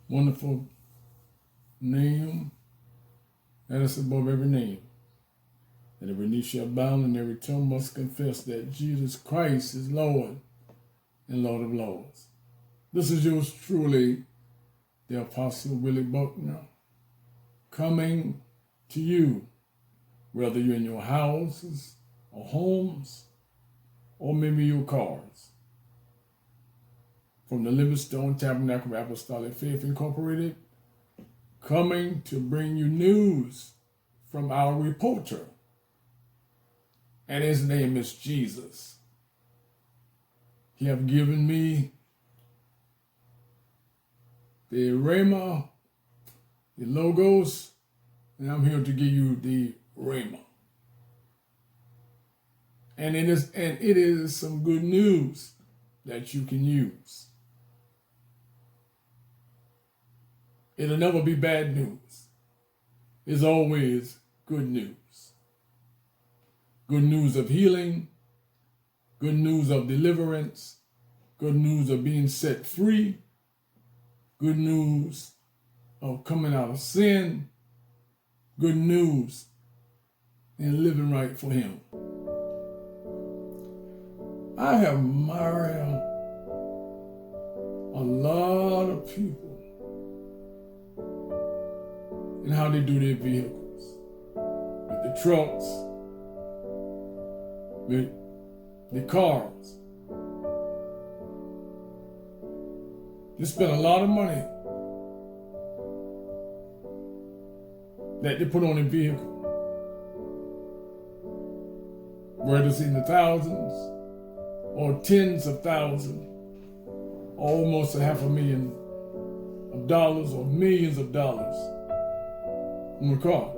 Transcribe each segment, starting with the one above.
wonderful name that is above every name, that every knee shall bow and every tongue must confess that Jesus Christ is Lord and Lord of Lords. This is yours truly, the Apostle Willie Buckner, coming to you, whether you're in your houses or homes or maybe your cars. From the Livingstone Tabernacle of Apostolic Faith Incorporated, coming to bring you news from our reporter. And his name is Jesus. He have given me the Rhema, the Logos, and I'm here to give you the Rhema. And it is some good news that you can use. It'll never be bad news. It's always good news. Good news of healing, good news of deliverance, good news of being set free, good news of coming out of sin, good news in living right for Him. I have admired a lot of people and how they do their vehicles, with the trucks, with the cars. They spend a lot of money that they put on a vehicle, whether it's in the thousands or tens of thousands, almost $500,000 or millions of dollars on a car.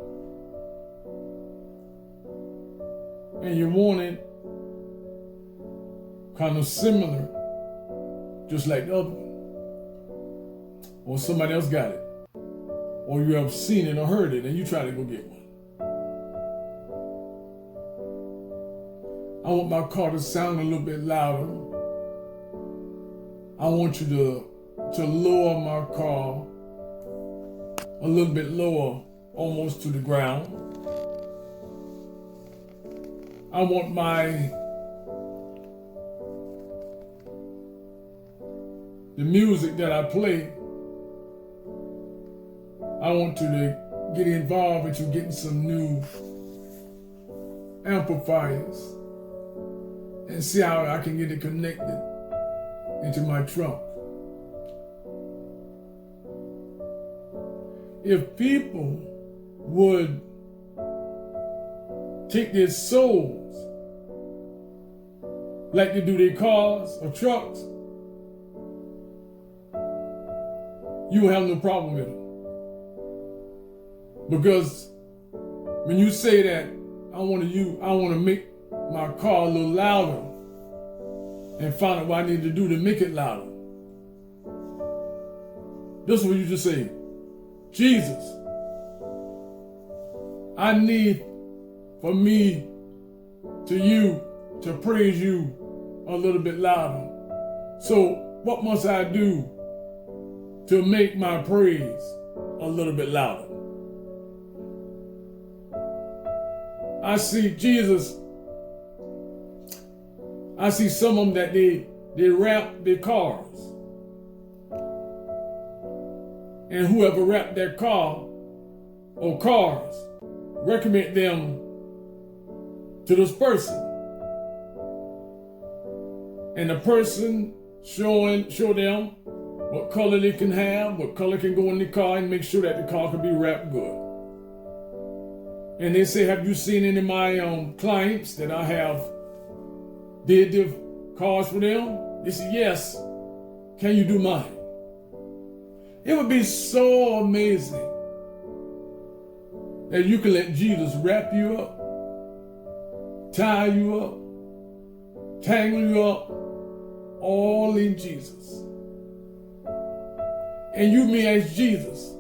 And you want it kind of similar, just like the other one. Or somebody else got it. Or you have seen it or heard it and you try to go get one. I want my car to sound a little bit louder. I want you to lower my car a little bit lower, almost to the ground. I want the music that I play, I want you to get involved into getting some new amplifiers and see how I can get it connected into my trunk. If people would take their souls like they do their cars or trucks, you will have no problem with them. Because when you say that, I want to make my car a little louder and find out what I need to do to make it louder. This is what you just say. Jesus, I need for me to praise you a little bit louder. So what must I do to make my praise a little bit louder? I see Jesus. I see some of them that they wrap their cars. And whoever wrapped their car or cars, recommend them to this person. And the person show them what color they can have, what color can go in the car, and make sure that the car can be wrapped good. And they say, have you seen any of my clients that I have did the cars for them? They say, yes. Can you do mine? It would be so amazing that you can let Jesus wrap you up, tie you up, tangle you up, all in Jesus. And you may ask Jesus,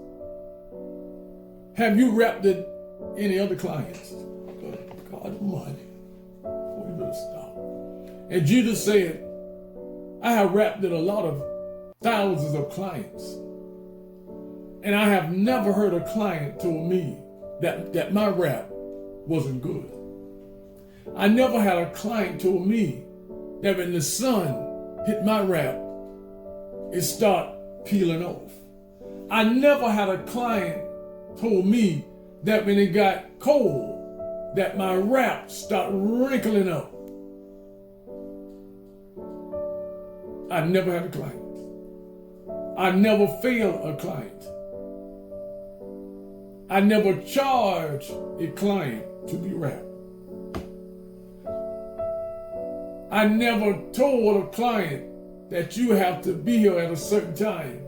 have you wrapped it any other clients? God Almighty, before you better stop. And Jesus said, I have wrapped it a lot of thousands of clients. And I have never heard a client tell me that my rap wasn't good. I never had a client tell me that when the sun hit my rap, it start peeling off. I never had a client told me that when it got cold, that my rap start wrinkling up. I never had a client. I never failed a client. I never charged a client to be wrapped. I never told a client that you have to be here at a certain time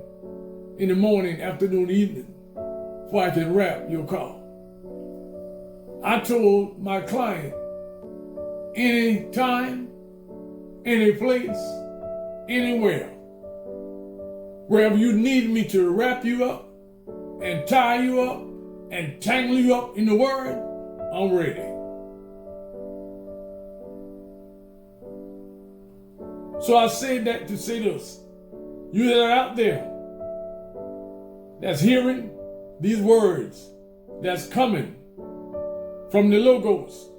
in the morning, afternoon, evening, before I can wrap your car. I told my client, any time, any place, anywhere, wherever you need me to wrap you up and tie you up and tangle you up in the word, I'm ready. So I say that to say this. You that are out there that's hearing these words that's coming from the Logos,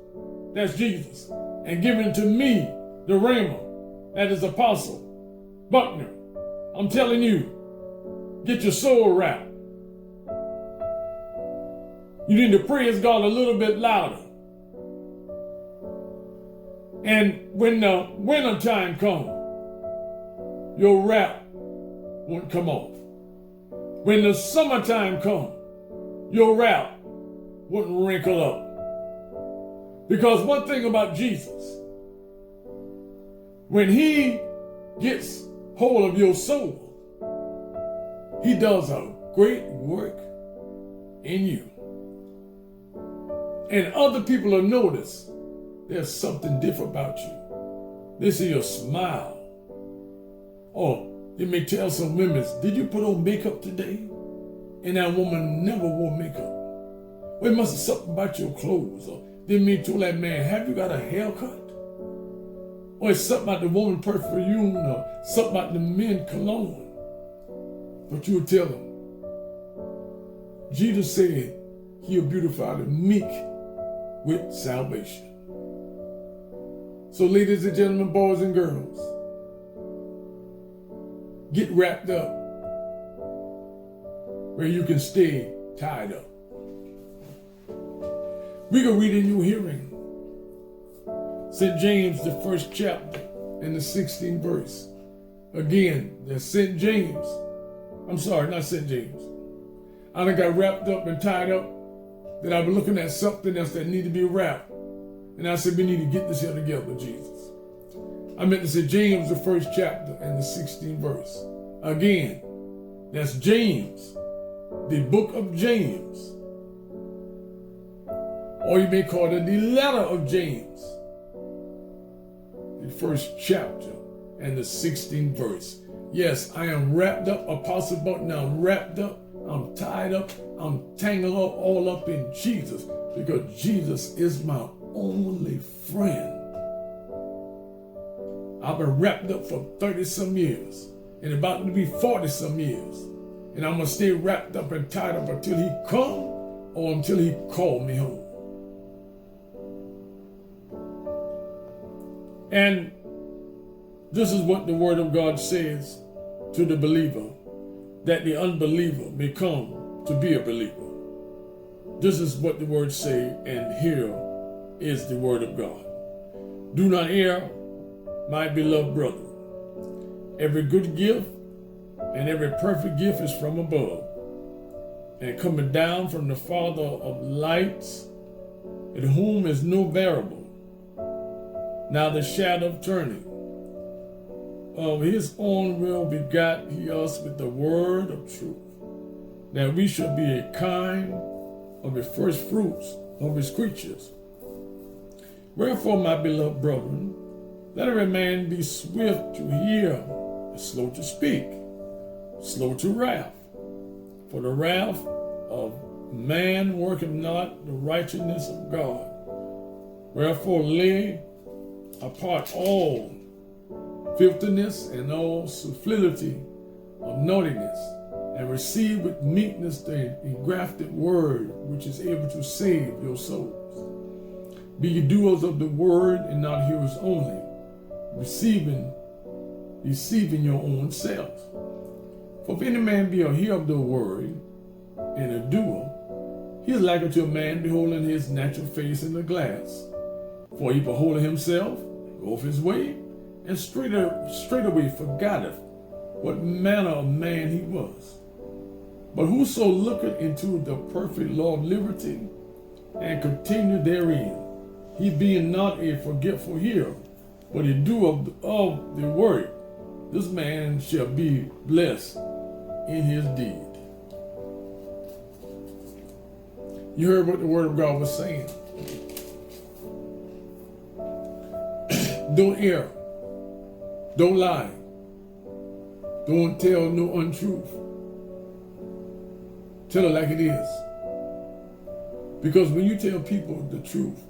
that's Jesus, and given to me, the Rhema, that is Apostle Buckner. I'm telling you, get your soul wrapped. You need to praise God a little bit louder. And when the winter time comes, your wrap won't come off. When the summertime comes, your wrap won't wrinkle up. Because one thing about Jesus, when he gets hold of your soul, he does a great work in you. And other people will notice there's something different about you. They see your smile. Or they may tell some women, did you put on makeup today? And that woman never wore makeup. Well, it must be something about your clothes. Or they may tell that man, have you got a haircut? Or it's something about the woman perfume, or something about the men cologne. But you'll tell them, Jesus said he'll beautify the meek with salvation. So ladies and gentlemen, boys and girls, get wrapped up where you can stay tied up. We can read in your hearing St. James, the 1st chapter and the 16th verse. Again, there's St. James. I'm sorry, not St. James. I done got wrapped up and tied up that I was looking at something else that needed to be wrapped. And I said, we need to get this here together, Jesus. I meant to say James, the 1st chapter and the 16th verse. Again, that's James, the book of James. Or you may call it the letter of James, the 1st chapter and the 16th verse. Yes, I am wrapped up, Apostle Buckner. I'm wrapped up, I'm tied up, I'm tangled up, all up in Jesus, because Jesus is my only friend. I've been wrapped up for 30-some years and about to be 40-some years. And I'm going to stay wrapped up and tied up until he come or until he call me home. And this is what the Word of God says to the believer, that the unbeliever may come to be a believer. This is what the Word say, and here is the Word of God. Do not err, my beloved brethren. Every good gift and every perfect gift is from above, and coming down from the Father of lights, in whom is no variable, now the shadow of turning. Of his own will begot he us with the word of truth, that we should be a kind of the first fruits of his creatures. Wherefore, my beloved brethren, let every man be swift to hear, slow to speak, slow to wrath. For the wrath of man worketh not the righteousness of God. Wherefore lay apart all filthiness and all superfluity of naughtiness, and receive with meekness the engrafted word, which is able to save your souls. Be ye doers of the word and not hearers only, deceiving your own selves. For if any man be a hearer of the word and a doer, he is like unto a man beholding his natural face in the glass. For he beholdeth himself, goeth his way, and straightway forgetteth what manner of man he was. But whoso looketh into the perfect law of liberty, and continue therein, he being not a forgetful hearer, but a doer of the word, this man shall be blessed in his deed. You heard what the word of God was saying. Don't err. Don't lie. Don't tell no untruth. Tell it like it is. Because when you tell people the truth,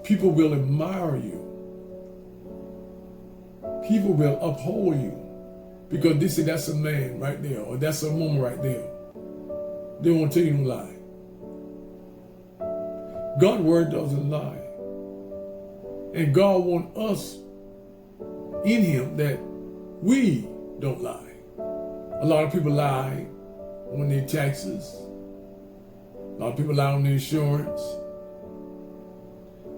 people will admire you. People will uphold you. Because they say that's a man right there, or that's a woman right there. They won't tell you no lie. God's word doesn't lie. And God wants us in him that we don't lie. A lot of people lie on their taxes. A lot of people lie on their insurance.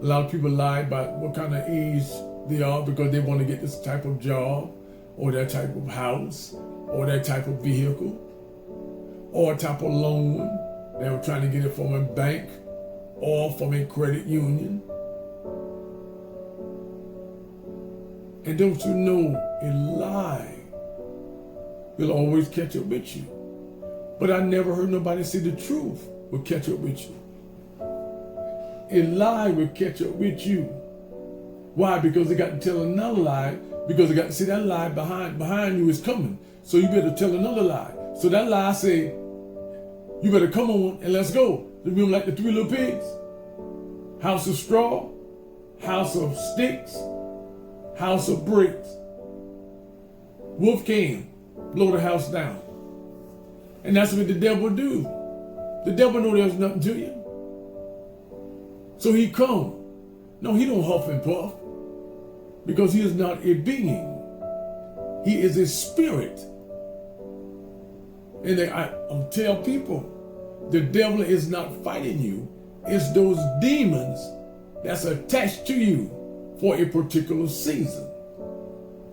A lot of people lie about what kind of age they are because they want to get this type of job, or that type of house, or that type of vehicle, or a type of loan. They were trying to get it from a bank or from a credit union. And don't you know, a lie will always catch up with you. But I never heard nobody say the truth will catch up with you. A lie will catch up with you. Why? Because they got to tell another lie, because they got to see that lie behind you is coming. So you better tell another lie. So that lie say, you better come on and let's go. Remember like the 3 little pigs? House of straw, house of sticks, house of bricks. Wolf came, blow the house down. And that's what the devil do. The devil know there's nothing to you. So he come. No, he don't huff and puff, because he is not a being. He is a spirit. And I tell people, the devil is not fighting you. It's those demons that's attached to you for a particular season.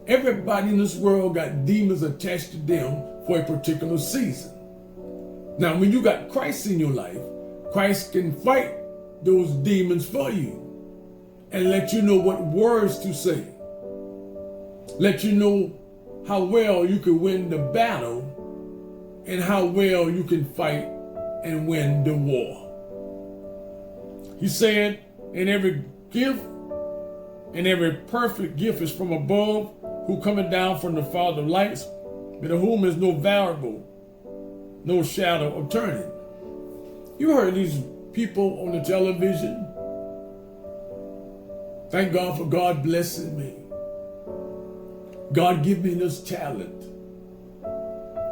Everybody in this world got demons attached to them for a particular season. Now, when you got Christ in your life, Christ can fight those demons for you and let you know what words to say. Let you know how well you can win the battle and how well you can fight and win the war. He said, and every gift and every perfect gift is from above, who cometh down from the Father of lights, but of whom is no variable, no shadow of turning. You heard these people on the television. Thank God for God blessing me. God give me this talent.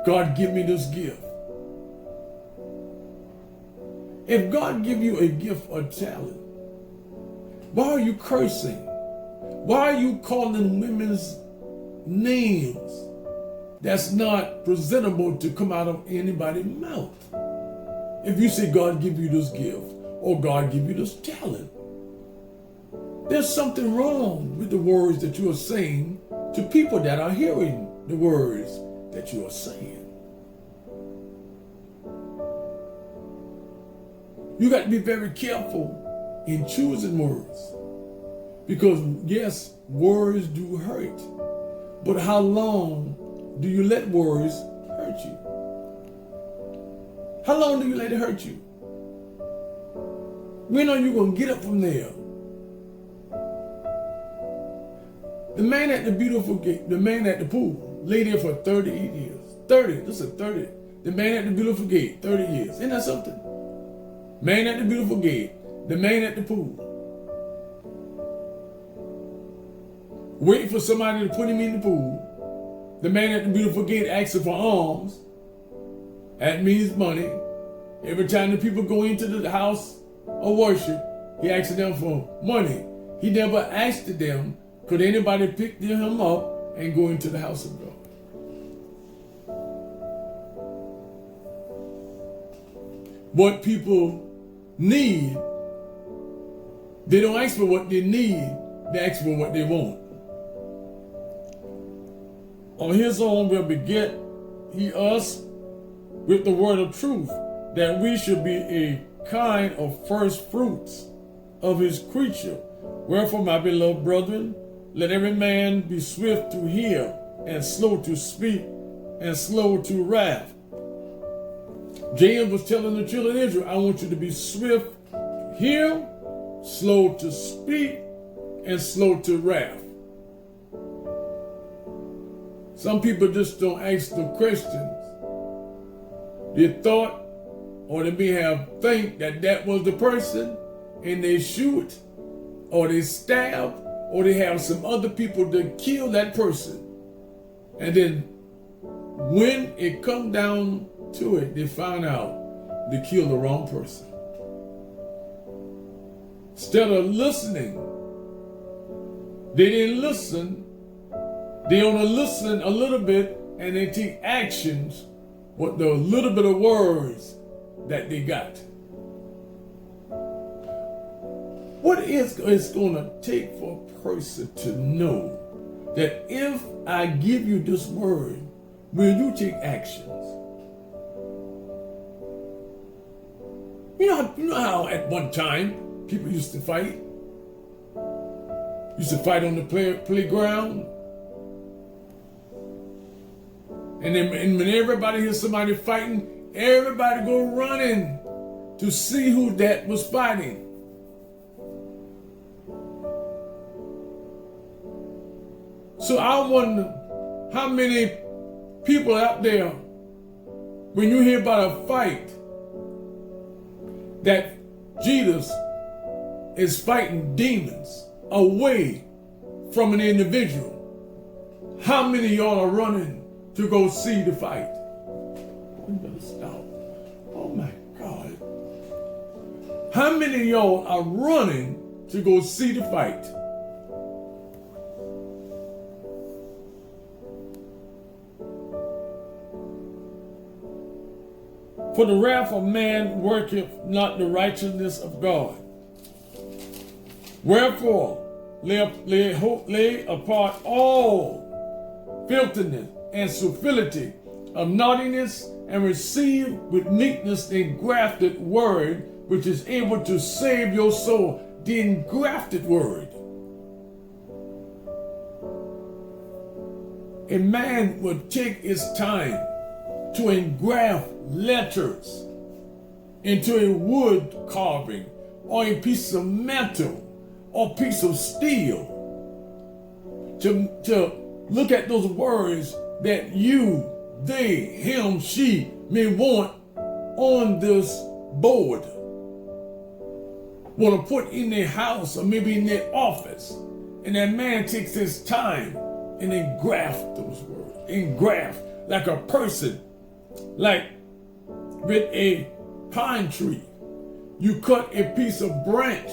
God give me this gift. If God give you a gift or talent, why are you cursing? Why are you calling women's names that's not presentable to come out of anybody's mouth? If you say God give you this gift or God give you this talent, there's something wrong with the words that you are saying to people that are hearing the words that you are saying. You got to be very careful in choosing words, because yes, words do hurt, but how long do you let words hurt you? How long do you let it hurt you? When are you going to get up from there? The man at the beautiful gate, the man at the pool, lay there for 38 years. 30, this is 30. The man at the beautiful gate, 30 years. Isn't that something? Man at the beautiful gate, the man at the pool. Waiting for somebody to put him in the pool. The man at the beautiful gate asking for alms. That means money. Every time the people go into the house of worship, he asks them for money. He never asked them, could anybody pick him up and go into the house of God? What people need, they don't ask for what they need, they ask for what they want. On his own will beget he us with the word of truth, that we should be a kind of first fruits of his creature. Wherefore, my beloved brethren, let every man be swift to hear, and slow to speak, and slow to wrath. James was telling the children of Israel, I want you to be swift to hear, slow to speak, and slow to wrath. Some people just don't ask the questions. They thought, or they may have think that was the person, and they shoot, or they stab, or they have some other people to kill that person. And then when it come down to it, they found out they killed the wrong person. Instead of listening, they didn't listen. They only listen a little bit, and they take actions with the little bit of words that they got. What is it's going to take for a person to know that if I give you this word, will you take actions? You know how at one time people used to fight? Used to fight on the playground. And then when everybody hears somebody fighting, everybody go running to see who that was fighting. So I wonder how many people out there, when you hear about a fight, that Jesus is fighting demons away from an individual. How many of y'all are running to go see the fight? We better stop. Oh my God. How many of y'all are running to go see the fight? For the wrath of man worketh not the righteousness of God. Wherefore, lay apart all filthiness and subtlety of naughtiness, and receive with meekness the engrafted word, which is able to save your soul. The engrafted word. A man would take his time to engraft letters into a wood carving, or a piece of metal, or piece of steel, to look at those words that you, they, him, she may want on this board, want to put in their house or maybe in their office. And that man takes his time and engraft those words. Engraft like a person, like with a pine tree. You cut a piece of branch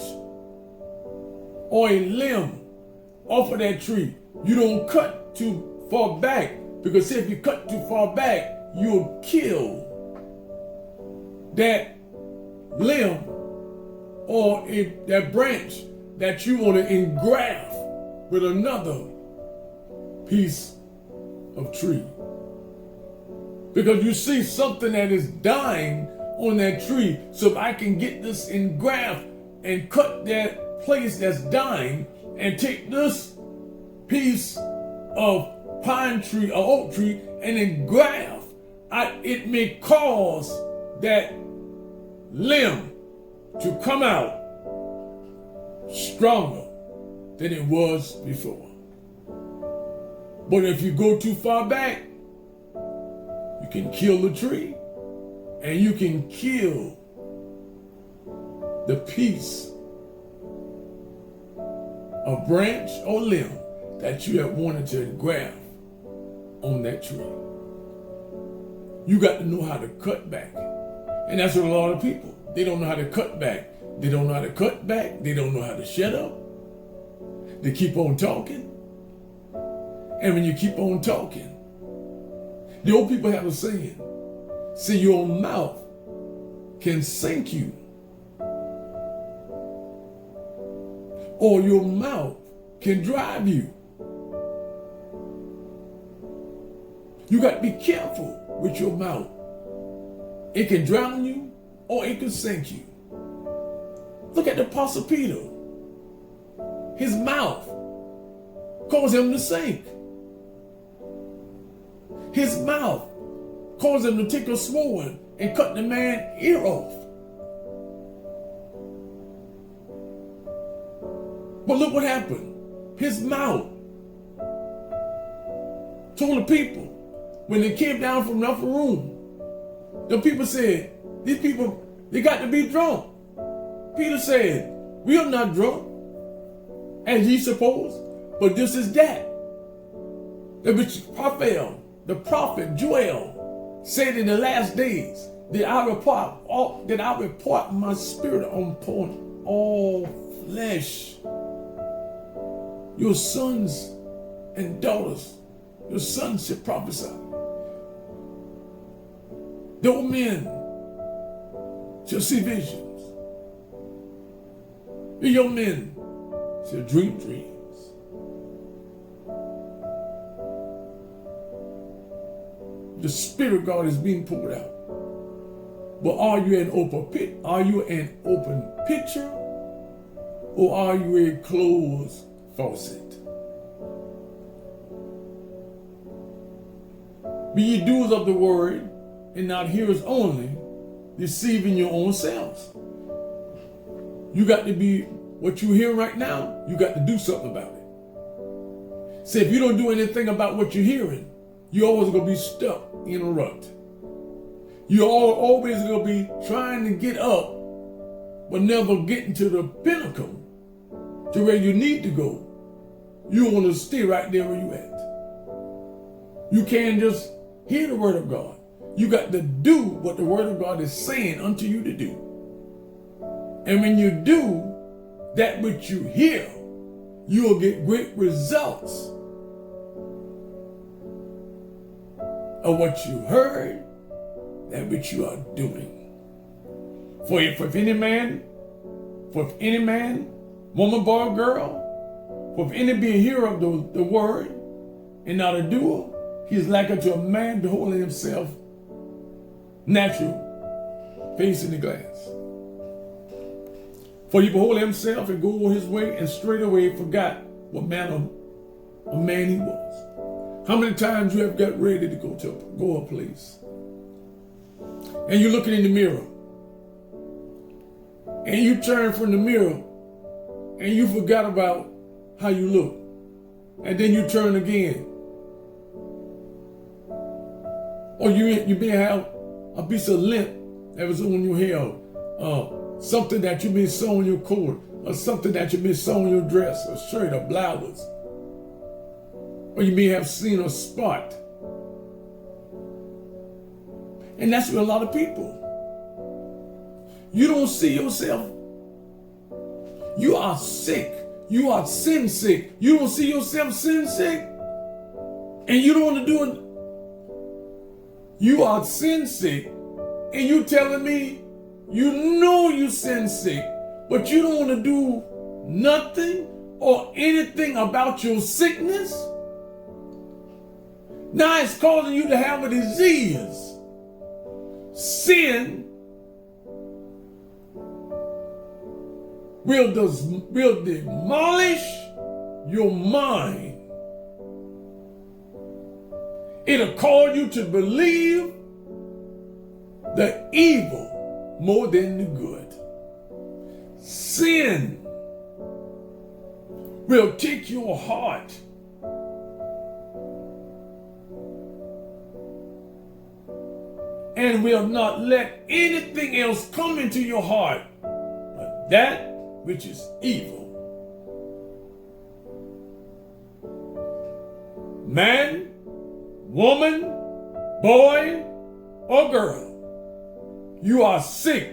or a limb off of that tree. You don't cut too far back, because if you cut too far back, you'll kill that limb or that branch that you want to engraft with another piece of tree. Because you see something that is dying on that tree. So if I can get this engraft and cut that place that's dying and take this piece of pine tree or oak tree and engraft, it may cause that limb to come out stronger than it was before. But if you go too far back, you can kill the tree, and you can kill the piece of branch or limb that you have wanted to engraft on that tree. You got to know how to cut back. And that's what a lot of people, they don't know how to cut back. They don't know how to cut back. They don't know how to shut up. They keep on talking. And when you keep on talking, the old people have a saying, say your mouth can sink you, or your mouth can drive you. You got to be careful with your mouth. It can drown you or it can sink you. Look at the Apostle Peter. His mouth caused him to sink. His mouth caused him to take a sword and cut the man's ear off. But look what happened. His mouth told the people, when they came down from the upper room, the people said, these people, they got to be drunk. Peter said, we are not drunk, as ye suppose, but this is that. Which Raphael, the prophet Joel, said in the last days, that I report my spirit upon all flesh. Your sons and daughters, your sons shall prophesy. The old men shall see visions. The young men shall dream dreams. The Spirit of God is being poured out. But are you an open pit? Are you an open pitcher? Or are you a closed faucet? Be ye doers of the word, and not hearers only, deceiving your own selves. You got to be what you hear right now, you got to do something about it. See, if you don't do anything about what you're hearing, you're always going to be stuck in a rut. You're always going to be trying to get up, but never getting to the pinnacle to where you need to go. You want to stay right there where you at. You can't just hear the word of God. You got to do what the word of God is saying unto you to do. And when you do that which you hear, you will get great results of what you heard, that which you are doing. For if any man, woman, boy, girl, for if any be a hearer of the word and not a doer, he is like unto a man beholding himself natural, face in the glass. For he behold himself and go his way, and straightway forgot what manner of man he was. How many times you have got ready to go a place, and you're looking in the mirror, and you turn from the mirror, and you forgot about how you look, and then you turn again, or you may have a piece of lint that was on your hair, something that you may sew on your coat, or something that you may sew on your dress, a shirt, or blouse. Or you may have seen a spot. And that's with a lot of people. You don't see yourself. You are sick. You are sin sick. You don't see yourself sin sick. And you don't want to do it. You are sin sick. And you telling me you know you sin sick, but you don't want to do nothing or anything about your sickness? Now it's causing you to have a disease. Sin will demolish your mind. It'll cause you to believe the evil more than the good. Sin will take your heart and will not let anything else come into your heart but that which is evil. Man, woman, boy, or girl, you are sick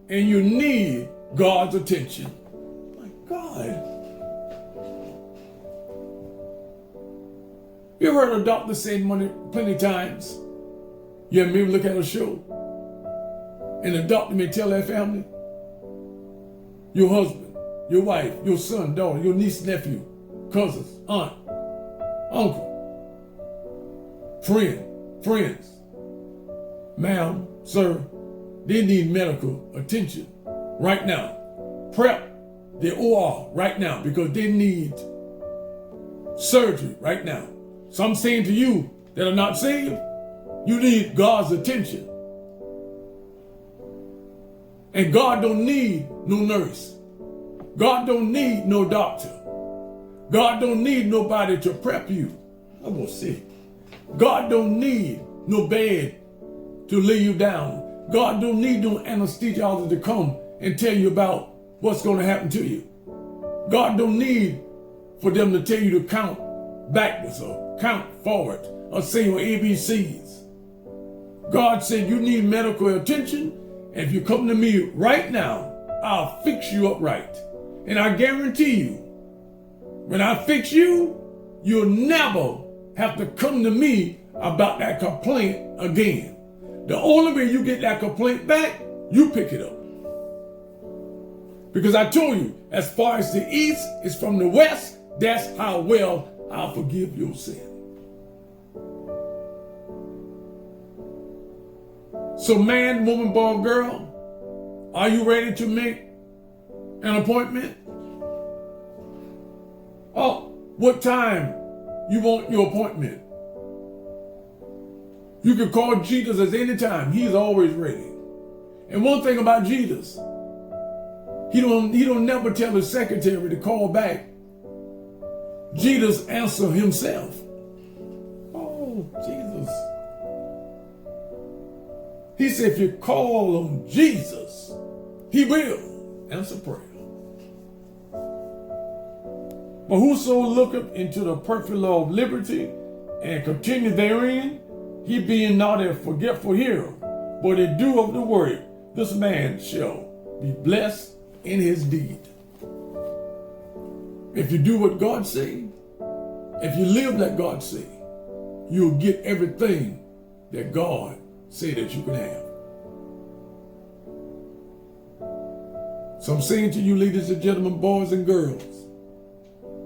and you need God's attention. My God. You ever heard a doctor say plenty of times? You ever maybe look at a show and the doctor may tell their family, your husband, your wife, your son, daughter, your niece, nephew, cousins, aunt, uncle, friends, ma'am, sir, they need medical attention right now. Prep the OR right now because they need surgery right now. So I'm saying to you that are not saved, you need God's attention. And God don't need no nurse. God don't need no doctor. God don't need nobody to prep you. I'm gonna say, God don't need no bed to lay you down. God don't need no anesthesiologist to come and tell you about what's gonna happen to you. God don't need for them to tell you to count backwards or count forward or say your ABCs. God said you need medical attention, and if you come to me right now, I'll fix you up right. And I guarantee you, when I fix you, you'll never have to come to me about that complaint again. The only way you get that complaint back, you pick it up. Because I told you, as far as the east is from the west, that's how well I'll forgive your sin. So man, woman, boy, girl, are you ready to make an appointment? Oh, what time you want your appointment? You can call Jesus at any time. He's always ready. And one thing about Jesus, he don't never tell his secretary to call back. Jesus answers himself. Oh, Jesus. He said, if you call on Jesus, he will answer prayer. But whoso looketh into the perfect law of liberty and continue therein, he being not a forgetful hearer, but a doer of the word, this man shall be blessed in his deed. If you do what God say, if you live like God say, you'll get everything that God say that you can have. So I'm saying to you, ladies and gentlemen, boys and girls,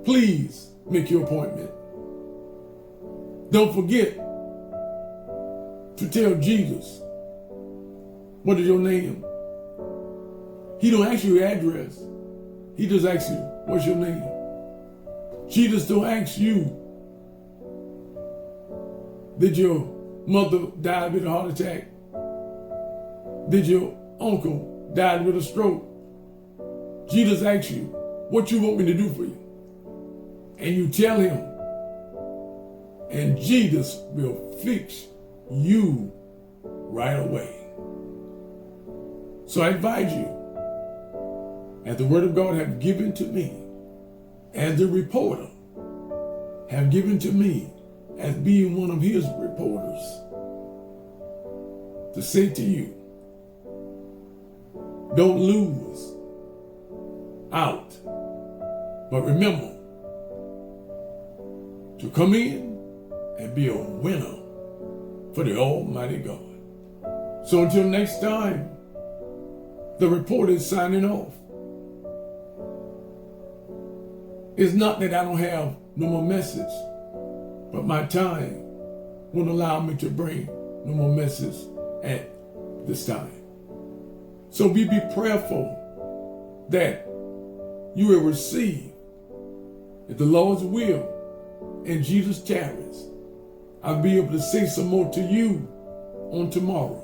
please make your appointment. Don't forget to tell Jesus, what is your name? He don't ask you your address. He just asks you, what's your name? Jesus don't ask you, did your mother die with a heart attack? Did your uncle die with a stroke? Jesus asks you, what you want me to do for you? And you tell him, and Jesus will fix you right away. So I advise you, as the word of God have given to me, as the reporter have given to me, as being one of his reporters, to say to you, don't lose out, but remember to come in and be a winner for the Almighty God. So until next time, the reporter is signing off. It's not that I don't have no more message, but my time won't allow me to bring no more message at this time. So be prayerful that you will receive, if the Lord's will and Jesus tarries, I'll be able to say some more to you on tomorrow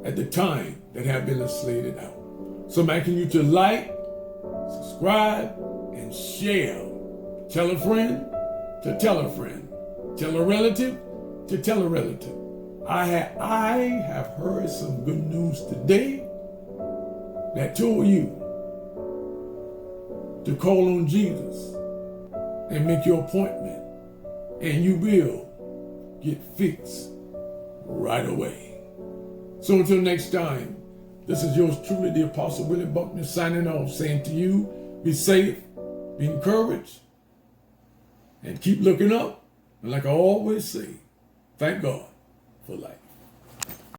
at the time that have been slated out. So I'm asking you to like, subscribe, and share. Tell a friend to tell a friend. Tell a relative to tell a relative. I have heard some good news today that told you to call on Jesus and make your appointment, and you will get fixed right away. So until next time, this is yours truly, the Apostle Willie Buckner, signing off, saying to you, be safe, be encouraged, and keep looking up. And like I always say, thank God for life.